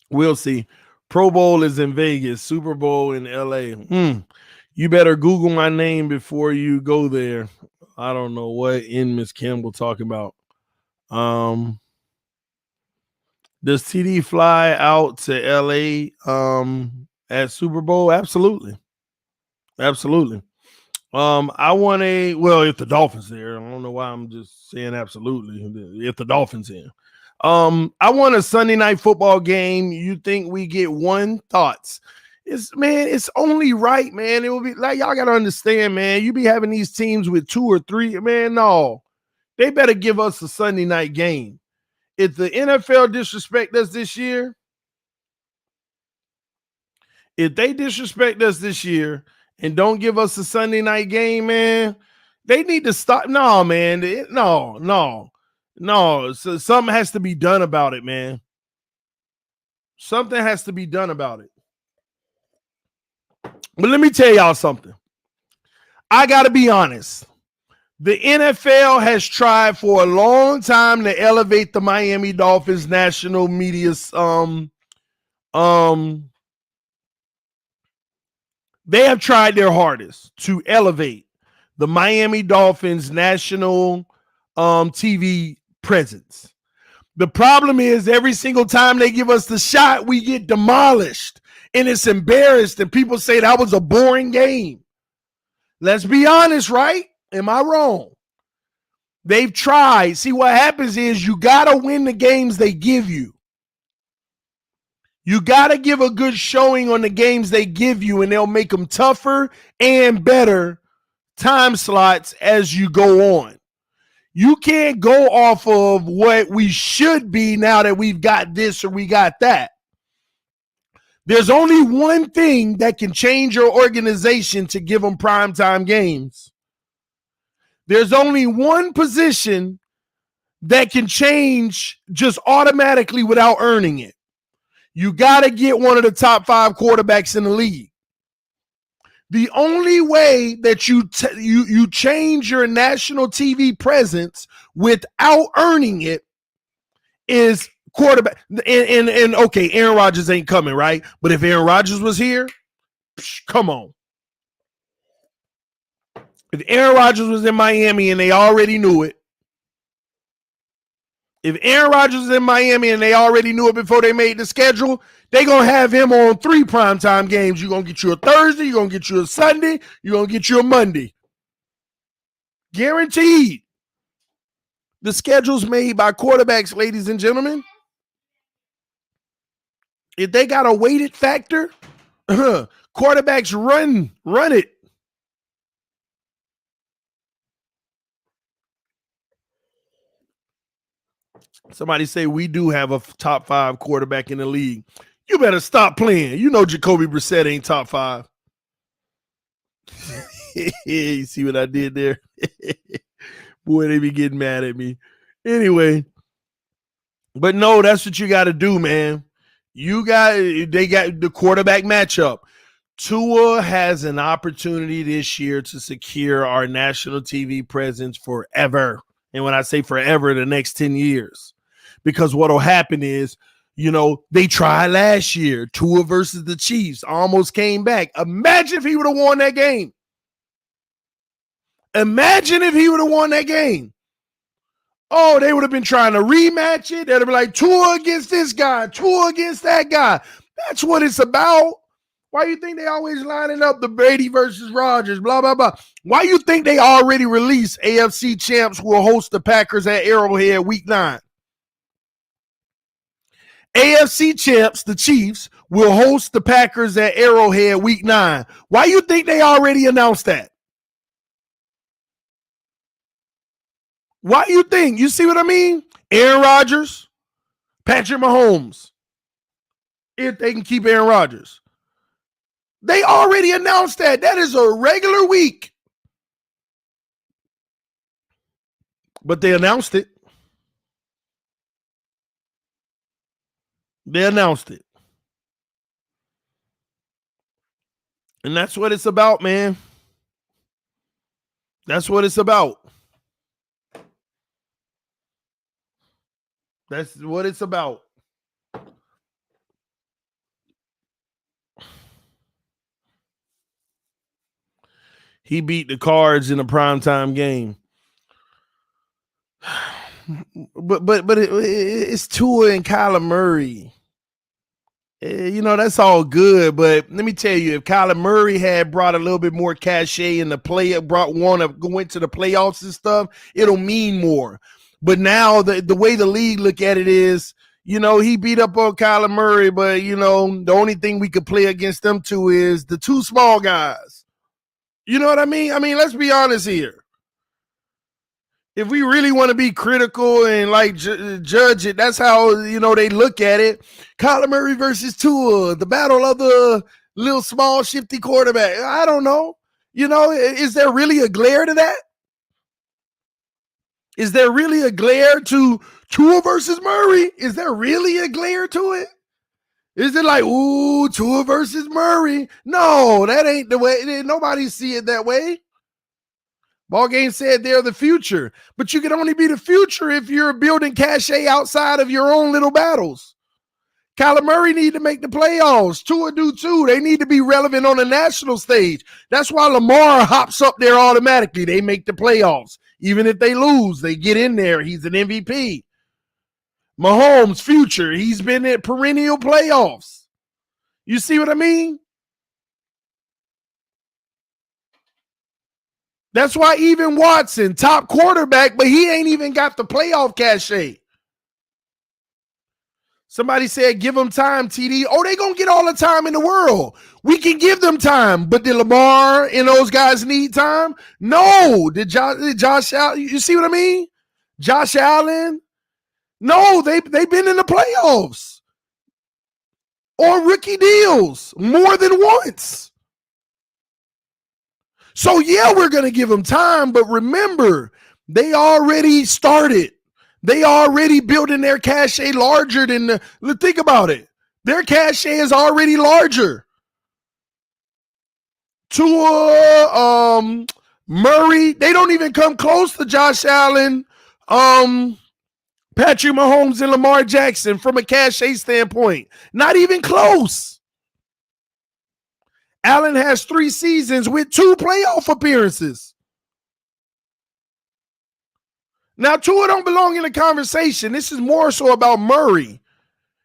We'll see. Pro Bowl is in Vegas, Super Bowl in LA. You better Google my name before you go there. I don't know what Miss Campbell talking about. Does TD fly out to LA at Super Bowl? Absolutely. Absolutely. I want if the Dolphins there. I don't know why I'm just saying absolutely. If the Dolphins in. I want a Sunday night football game. You think we get one? Thoughts? It's only right, man. It will be like y'all gotta understand, man. You be having these teams with 2 or 3, man. No, they better give us a Sunday night game. If the NFL disrespect us this year, and don't give us a Sunday night game, man, they need to stop. No, man. No. So something has to be done about it, man. Something has to be done about it. But let me tell y'all something. I got to be honest. The NFL has tried for a long time to elevate the Miami Dolphins national media. They have tried their hardest to elevate the Miami Dolphins national TV presence. The problem is every single time they give us the shot, we get demolished. And it's embarrassed. And people say that was a boring game. Let's be honest, right? Am I wrong? They've tried. See, what happens is you got to win the games they give you. You got to give a good showing on the games they give you, and they'll make them tougher and better time slots as you go on. You can't go off of what we should be now that we've got this or we got that. There's only one thing that can change your organization to give them primetime games. There's only one position that can change just automatically without earning it. You got to get one of the top 5 quarterbacks in the league. The only way that you change your national TV presence without earning it is quarterback. And okay, Aaron Rodgers ain't coming, right? But if Aaron Rodgers was here, come on. If Aaron Rodgers was in Miami and they already knew it, if Aaron Rodgers was in Miami and they already knew it before they made the schedule, they're going to have him on 3 primetime games. You're going to get you a Thursday, you're going to get you a Sunday, you're going to get you a Monday. Guaranteed. The schedule's made by quarterbacks, ladies and gentlemen. If they got a weighted factor, quarterbacks run it. Somebody say we do have a top 5 quarterback in the league. You better stop playing. You know Jacoby Brissett ain't top 5. You see what I did there? Boy, they be getting mad at me. Anyway, but no, that's what you got to do, man. They got the quarterback matchup. Tua has an opportunity this year to secure our national TV presence forever. And when I say forever, the next 10 years. Because what will happen is, they tried last year, Tua versus the Chiefs, almost came back. Imagine if he would have won that game. Imagine if he would have won that game. Oh, they would have been trying to rematch it. They'd be like, Tua against this guy, Tua against that guy. That's what it's about. Why you think they always lining up the Brady versus Rodgers, blah, blah, blah? Why you think they already released AFC champs will host the Packers at Arrowhead week 9? AFC champs, the Chiefs, will host the Packers at Arrowhead week 9. Why you think they already announced that? Why you think? You see what I mean? Aaron Rodgers, Patrick Mahomes, if they can keep Aaron Rodgers. They already announced that. That is a regular week. But they announced it. They announced it. And that's what it's about, man. That's what it's about. That's what it's about. He beat the Cards in a primetime game. But it's Tua and Kyler Murray. That's all good. But let me tell you, if Kyler Murray had brought a little bit more cachet in the play, went to the playoffs and stuff, it'll mean more. But now the way the league look at it is, he beat up on Kyler Murray, but, the only thing we could play against them two is the 2 small guys. You know what I mean? I mean, let's be honest here. If we really want to be critical and judge it, that's how, they look at it. Kyler Murray versus Tua, the battle of the little small shifty quarterback. I don't know. Is there really a glare to that? Is there really a glare to Tua versus Murray? Is there really a glare to it? Is it like, ooh, Tua versus Murray? No, that ain't the way. Nobody see it that way. Ballgame said they're the future, but you can only be the future if you're building cachet outside of your own little battles. Kyler Murray need to make the playoffs. Tua do too. They need to be relevant on the national stage. That's why Lamar hops up there automatically. They make the playoffs. Even if they lose, they get in there. He's an MVP. Mahomes, future. He's been at perennial playoffs. You see what I mean? That's why even Watson, top quarterback, but he ain't even got the playoff cachet. Somebody said, give them time, TD. Oh, they going to get all the time in the world. We can give them time. But did Lamar and those guys need time? No. Did Josh Allen, you see what I mean? Josh Allen? No, they've been in the playoffs. or rookie deals more than once. So, yeah, we're going to give them time, but remember, they already started. They already building their cachet larger than think about it. Their cachet is already larger. Tua, Murray, they don't even come close to Josh Allen, Patrick Mahomes, and Lamar Jackson from a cachet standpoint. Not even close. Allen has 3 seasons with 2 playoff appearances. Now, Tua don't belong in the conversation. This is more so about Murray.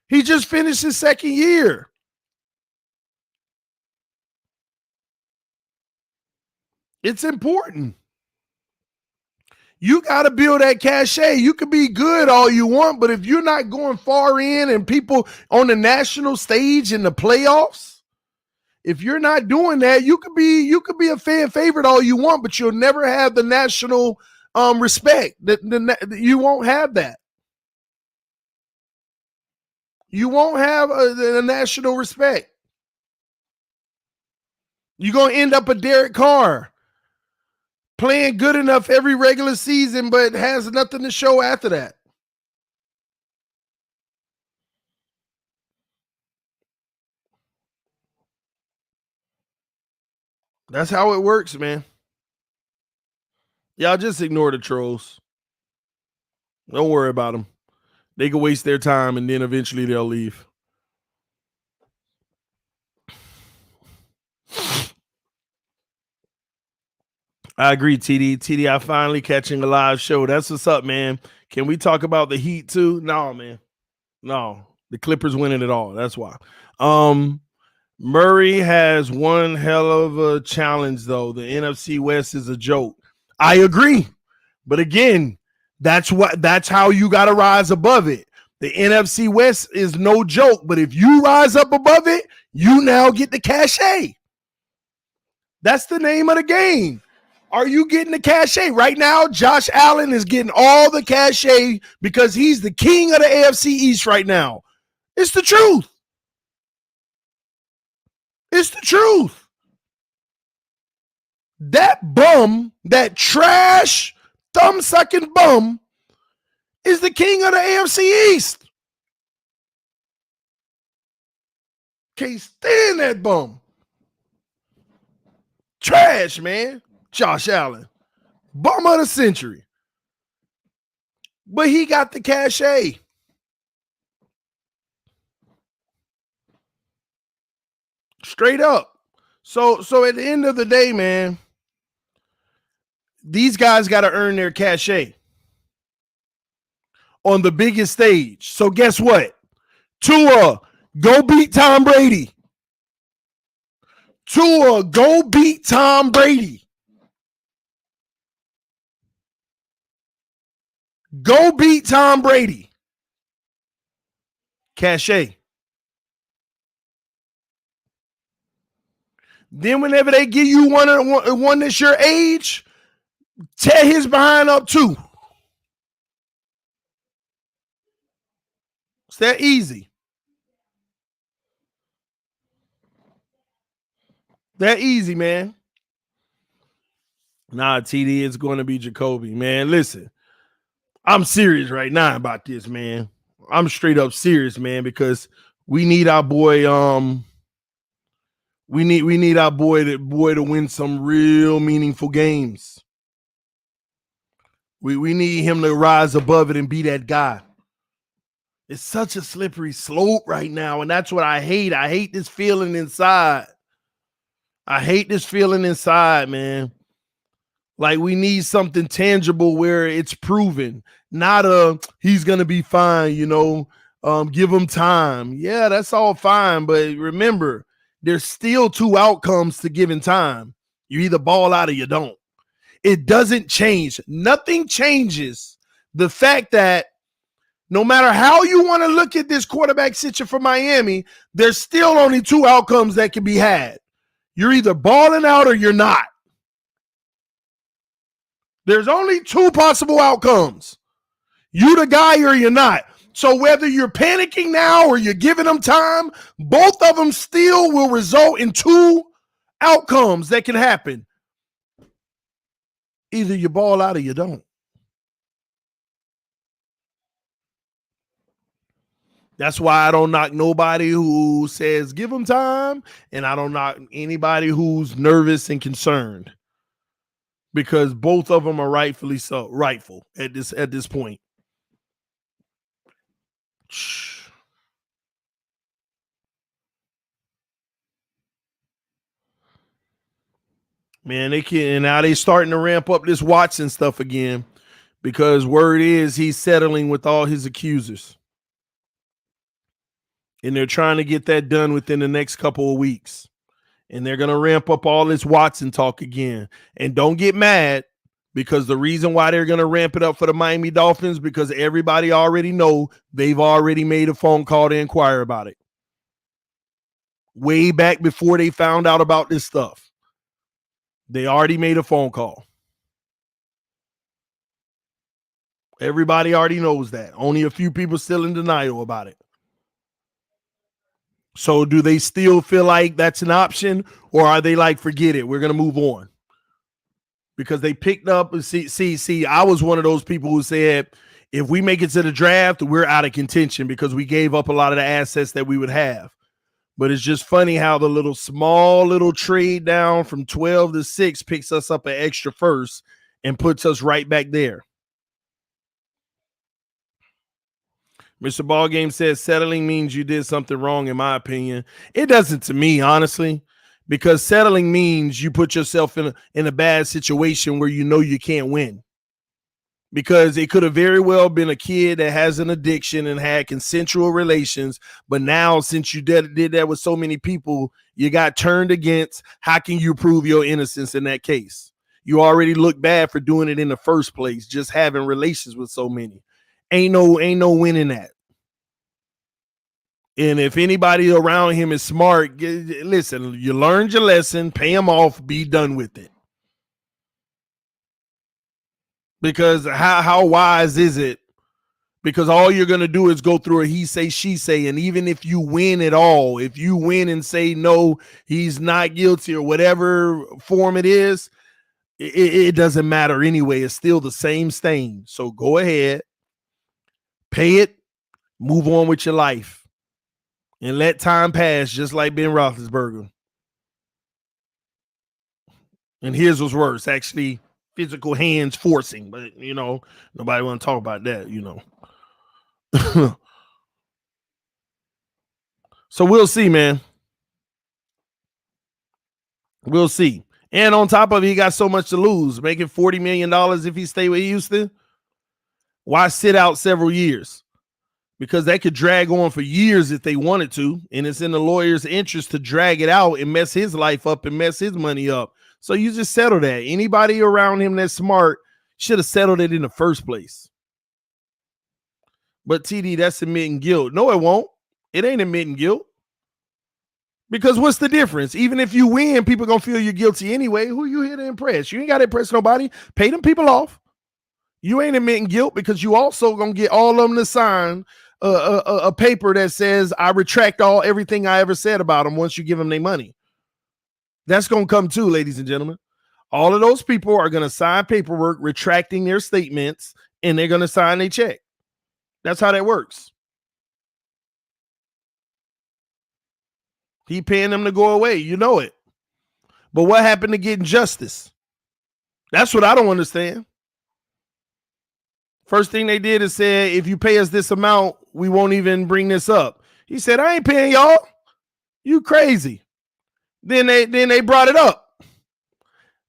He just finished his 2nd year. It's important. You got to build that cachet. You can be good all you want, but if you're not going far in and people on the national stage in the playoffs, if you're not doing that, you could be a fan favorite all you want, but you'll never have the national respect. You won't have that. You won't have a national respect. You're going to end up a Derek Carr playing good enough every regular season, but has nothing to show after that. That's how it works, man. Y'all just ignore the trolls. Don't worry about them. They can waste their time and then eventually they'll leave. I agree, TD. TD, I finally catching a live show. That's what's up, man. Can we talk about the Heat too? No, man. No. The Clippers winning it all. That's why. Murray has one hell of a challenge, though. The NFC West is a joke. I agree. But again, that's how you got to rise above it. The NFC West is no joke, but if you rise up above it, you now get the cachet. That's the name of the game. Are you getting the cachet? Right now, Josh Allen is getting all the cachet because he's the king of the AFC East right now. It's the truth. It's the truth. That bum, that trash, thumb-sucking bum, is the king of the AFC East. Can't stand that bum. Trash, man. Josh Allen. Bum of the century. But he got the cachet. Straight up. So at the end of the day, man, these guys got to earn their cachet on the biggest stage. So guess what? Tua, go beat Tom Brady. Tua, go beat Tom Brady. Go beat Tom Brady. Cachet. Then whenever they give you one that's your age, tear his behind up too. It's that easy. That easy, man. Nah, TD, it's going to be Jacoby, man. Listen, I'm serious right now about this, man. I'm straight up serious, man, because we need our boy. We need our boy to win some real meaningful games. We need him to rise above it and be that guy. It's such a slippery slope right now, and that's what I hate. I hate this feeling inside. I hate this feeling inside, man. Like we need something tangible where it's proven, not he's gonna be fine, give him time. Yeah, that's all fine, but remember, there's still 2 outcomes to giving time. You either ball out or you don't. It doesn't change. Nothing changes the fact that no matter how you want to look at this quarterback situation for Miami, there's still only 2 outcomes that can be had. You're either balling out or you're not. There's only 2 possible outcomes. You the guy or you're not. So whether you're panicking now or you're giving them time, both of them still will result in two outcomes that can happen. Either you ball out or you don't. That's why I don't knock nobody who says give them time, and I don't knock anybody who's nervous and concerned, because both of them are rightfully so rightful at this point. Man, they can now they starting to ramp up this Watson stuff again, because word is he's settling with all his accusers. And they're trying to get that done within the next couple of weeks. And they're going to ramp up all this Watson talk again. And don't get mad, because the reason why they're going to ramp it up for the Miami Dolphins, because everybody already know they've already made a phone call to inquire about it. Way back before they found out about this stuff, they already made a phone call. Everybody already knows that. Only a few people still in denial about it. So do they still feel like that's an option, or are they like, forget it, we're going to move on? Because they picked up, see, I was one of those people who said, if we make it to the draft, we're out of contention because we gave up a lot of the assets that we would have. But it's just funny how the small little trade down from 12 to 6 picks us up an extra first and puts us right back there. Mr. Ballgame says settling means you did something wrong, in my opinion. It doesn't to me, honestly, because settling means you put yourself in a bad situation where you know you can't win. Because it could have very well been a kid that has an addiction and had consensual relations, but now since you did that with so many people, you got turned against. How can you prove your innocence in that case? You already look bad for doing it in the first place, just having relations with so many. Ain't no winning that. And if anybody around him is smart, listen, you learned your lesson, pay him off, be done with it. Because how wise is it? Because all you're going to do is go through a he say, she say. And even if you win at all, if you win and say, no, he's not guilty or whatever form it is, it doesn't matter anyway. It's still the same stain. So go ahead, pay it, move on with your life, and let time pass, just like Ben Roethlisberger. And his was worse, actually, physical hands forcing, but nobody want to talk about that, So we'll see, man. We'll see. And on top of it, he got so much to lose, making $40 million if he stay with Houston. Why sit out several years? Because they could drag on for years if they wanted to, and it's in the lawyer's interest to drag it out and mess his life up and mess his money up. So you just settle that. Anybody around him that's smart should have settled it in the first place. But TD, that's admitting guilt. No, it won't. It ain't admitting guilt. Because what's the difference? Even if you win, people going to feel you're guilty anyway. Who you here to impress? You ain't got to impress nobody. Pay them people off. You ain't admitting guilt, because you also going to get all of them to sign a paper that says, I retract everything I ever said about them once you give them their money. That's going to come too, ladies and gentlemen. All of those people are going to sign paperwork retracting their statements, and they're going to sign a check. That's how that works. He paying them to go away. You know it. But what happened to getting justice? That's what I don't understand. First thing they did is say, if you pay us this amount, we won't even bring this up. He said, I ain't paying y'all. You crazy. Then they brought it up.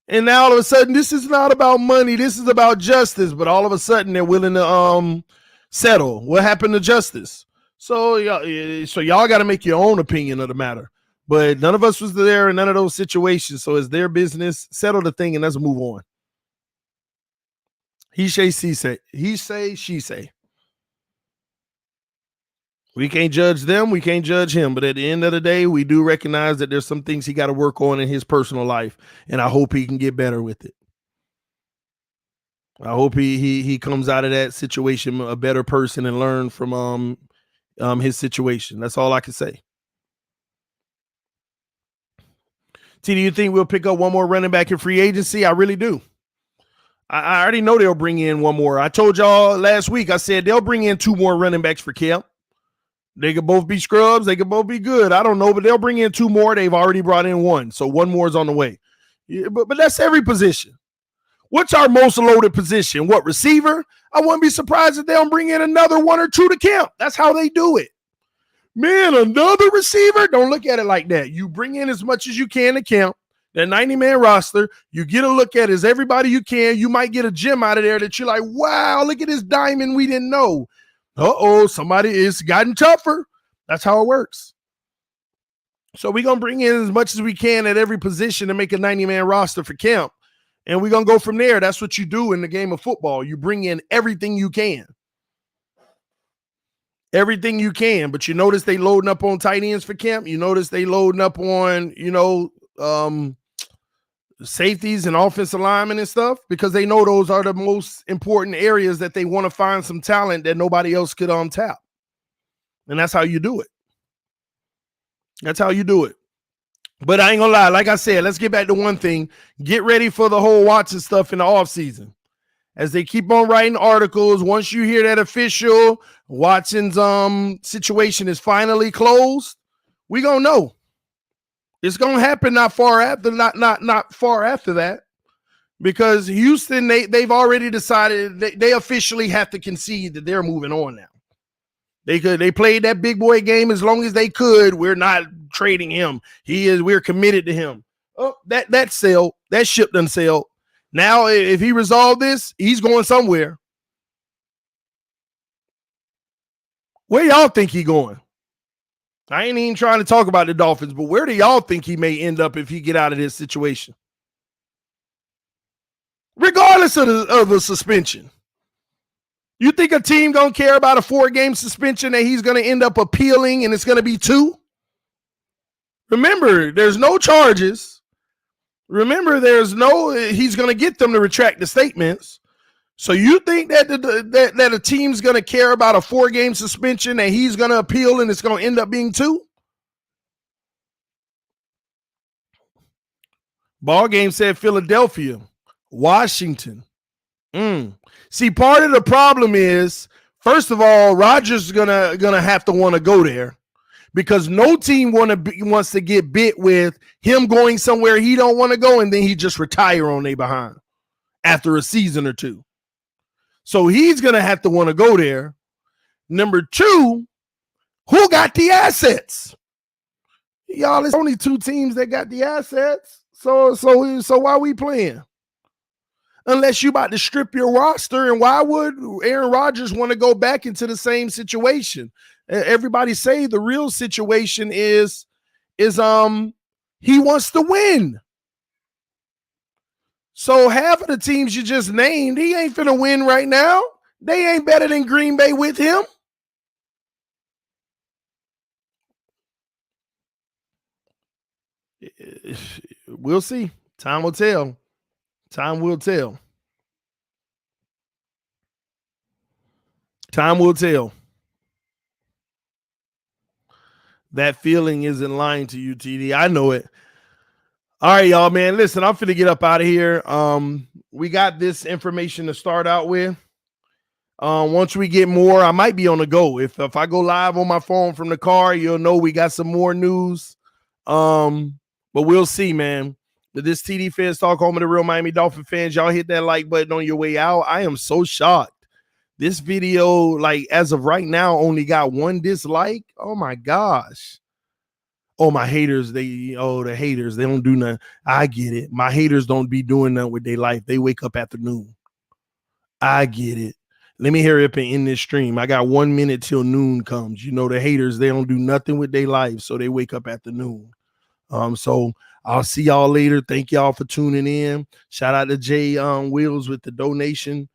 And now all of a sudden, this is not about money. This is about justice. But all of a sudden, they're willing to settle. What happened to justice? So y'all got to make your own opinion of the matter. But none of us was there in none of those situations. So it's their business. Settle the thing and let's move on. He say, she say. He say, she say. We can't judge them. We can't judge him. But at the end of the day, we do recognize that there's some things he got to work on in his personal life. And I hope he can get better with it. I hope he comes out of that situation a better person and learn from his situation. That's all I can say. T, do you think we'll pick up one more running back in free agency? I really do. I already know they'll bring in one more. I told y'all last week, I said they'll bring in 2 more running backs for camp. They could both be scrubs. They could both be good. I don't know, but they'll bring in 2 more. They've already brought in 1. So 1 more is on the way. Yeah, but that's every position. What's our most loaded position? What, receiver? I wouldn't be surprised if they don't bring in another 1 or 2 to camp. That's how they do it. Man, another receiver? Don't look at it like that. You bring in as much as you can to camp. That 90-man roster, you get a look at as everybody you can. You might get a gem out of there that you're like, wow, look at this diamond we didn't know. Somebody is gotten tougher. That's how it works. So we're going to bring in as much as we can at every position to make a 90-man roster for camp. And we're going to go from there. That's what you do in the game of football. You bring in everything you can. Everything you can. But you notice they loading up on tight ends for camp. You notice they loading up on, safeties and offensive linemen and stuff, because they know those are the most important areas that they want to find some talent that nobody else could tap. And that's how you do it. That's how you do it. But I ain't gonna lie, like I said, let's get back to one thing. Get ready for the whole Watson stuff in the offseason. As they keep on writing articles, once you hear that official Watson's situation is finally closed, we gonna know. It's gonna happen not far after that, because Houston, they've already decided they officially have to concede that they're moving on now. They played that big boy game as long as they could. We're not trading him. We're committed to him. Oh, that ship done sailed. Now, if he resolved this, he's going somewhere. Where y'all think he going? I ain't even trying to talk about the Dolphins, but where do y'all think he may end up if he get out of this situation? Regardless of the suspension. You think a team going to care about a 4-game suspension that he's going to end up appealing and it's going to be 2? Remember, there's no charges. Remember, he's going to get them to retract the statements. So you think that a team's going to care about a 4-game suspension that he's going to appeal and it's going to end up being 2? Ball game said Philadelphia, Washington. See, part of the problem is, first of all, Rodgers is gonna have to want to go there, because no team wants to get bit with him going somewhere he don't want to go, and then he just retire on their behind after a season or 2. So he's going to have to want to go there. Number 2, who got the assets? Y'all, it's only 2 teams that got the assets. So why we playing? Unless you about to strip your roster, and why would Aaron Rodgers want to go back into the same situation? Everybody say the real situation is he wants to win. So half of the teams you just named, he ain't finna win right now. They ain't better than Green Bay with him. We'll see. Time will tell. Time will tell. Time will tell. That feeling isn't lying to you, TD. I know it. All right, y'all, man. Listen, I'm finna get up out of here. We got this information to start out with. Once we get more, I might be on the go. If I go live on my phone from the car, you'll know we got some more news. But we'll see, man. But this TD Fans Talk, home of the real Miami Dolphin fans, y'all hit that like button on your way out. I am so shocked. This video, like, as of right now, only got 1 dislike. Oh my gosh. Oh, my haters, the haters, they don't do nothing. I get it. My haters don't be doing nothing with their life. They wake up after noon. I get it. Let me hurry up and end this stream. I got 1 minute till noon comes. You know, the haters, they don't do nothing with their life, so they wake up after noon. So I'll see y'all later. Thank y'all for tuning in. Shout out to Jay Wheels with the donation.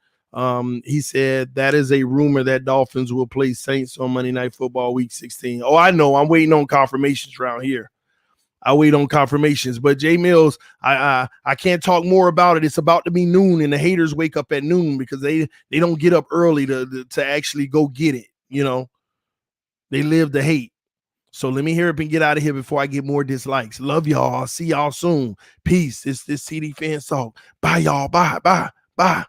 He said that is a rumor that Dolphins will play Saints on Monday Night Football Week 16. Oh, I know. I'm waiting on confirmations around here. I wait on confirmations. But Jay Mills, I can't talk more about it. It's about to be noon, and the haters wake up at noon because they don't get up early to actually go get it. You know, they live the hate. So let me hear up and get out of here before I get more dislikes. Love y'all. I'll see y'all soon. Peace. It's this TD Fan Talk. Bye, y'all. Bye.